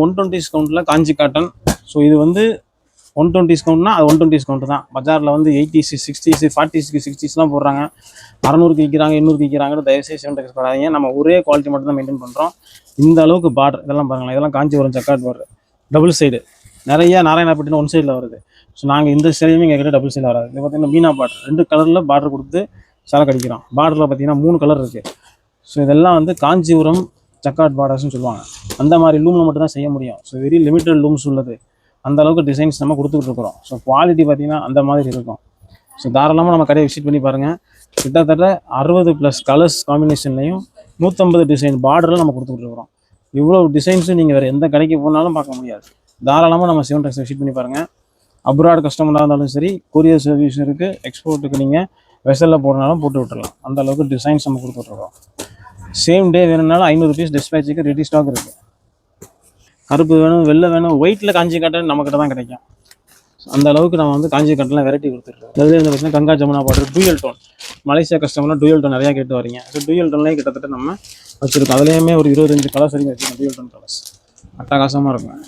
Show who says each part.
Speaker 1: 120 டிஸ்கவுண்ட்டில் காஞ்சி cotton. So இது வந்து 120 டிஸ்கவுண்ட்னா அது 120 டிஸ்கவுண்ட் தான். பஜாரில் வந்து 80s 60s 40s 60ஸ்லாம் போடுறாங்க, 600க்கு விற்கிறாங்க, 800க்கு விற்கிறாங்கன்னு தயவுசெய்து சிவன்டெக்ஸ் வராதிங்க. நம்ம ஒரே குவாலிட்டி மட்டும் தான் மெயின்டைன் பண்ணுறோம். இந்த அளவுக்கு பார்டர் இதெல்லாம் பாருங்களேன், இதெல்லாம் Kanchipuram jacquard border, double side. நிறைய நாராயணப்பட்டினம் ஒன் சைடில் வருது. ஸோ நாங்கள் இந்த சேலையுமே எங்கள் கிட்ட டபுள் சைடில் வராது. இது பார்த்தீங்கன்னா மீனா பார்டர், 2 கலரில் பார்டர் கொடுத்து சரக்கு அடிக்கிறோம். பார்டரில் பார்த்தீங்கன்னா 3 கலர் இருக்குது. ஸோ இதெல்லாம் வந்து காஞ்சிபுரம் ஜக்கார்ட் பார்டர்ஸ்னு சொல்லுவாங்க. அந்த மாதிரி லூமில் மட்டும் தான் செய்ய முடியும். ஸோ வெரி லிமிட்டட் லூம்ஸ் உள்ளது. அந்த அளவுக்கு டிசைன்ஸ் நம்ம கொடுத்துட்ருக்குறோம். ஸோ குவாலிட்டி பார்த்திங்கன்னா அந்த மாதிரி இருக்கும். ஸோ தாராளமாக நம்ம கடையை விசிட் பண்ணி பாருங்கள். கிட்டத்தட்ட 60+ கலர்ஸ் காம்பினேஷன்லையும் 150 டிசைன் பார்டரில் நம்ம கொடுத்துட்ருக்குறோம். இவ்வளோ டிசைன்ஸும் நீங்கள் வேறு எந்த கடைக்கு போனாலும் பார்க்க முடியாது. தாராளமாக நம்ம சிவன்டெக்ஸ் விசிட் பண்ணி பாருங்கள். அப்ராட் கஸ்டமராக இருந்தாலும் சரி, கொரியர் சர்வீஸ் இருக்குது. எக்ஸ்போர்ட்டுக்கு நீங்கள் வெசலில் போடனாலும் போட்டு விட்டுடலாம். அந்த அளவுக்கு டிசைன்ஸ் நம்ம கொடுத்துட்ருக்கோம். சேம் டே வேணும்னாலும் 500 பீஸ் டிஸ்பேச்சுக்கு ரெடி ஸ்டாக் இருக்குது. கருப்பு வேணும், வெள்ளை வேணும், ஒயிட்டில் காஞ்சி காட்டன் நம்மக்கிட்ட தான் கிடைக்கும். அந்த அளவுக்கு நம்ம வந்து காஞ்சி காட்டன்லாம் வெரைட்டி கொடுத்துருக்கோம். அதில் வந்து பார்த்தீங்கன்னா Ganga Jamuna border dual tone. Malaysia கஸ்டமர்லாம் டூயல் டோன் நிறையா கேட்டு வரீங்க. ஸோ டூயல் டோன்லேயே கிட்டத்தட்ட நம்ம வச்சுருக்கோம். அதுலேயுமே ஒரு 25 கலர்ஸ் வரைக்கும் வச்சுருக்கோம். டூயல் டோன் கலர்ஸ் அட்டகாசமாக இருக்கும்.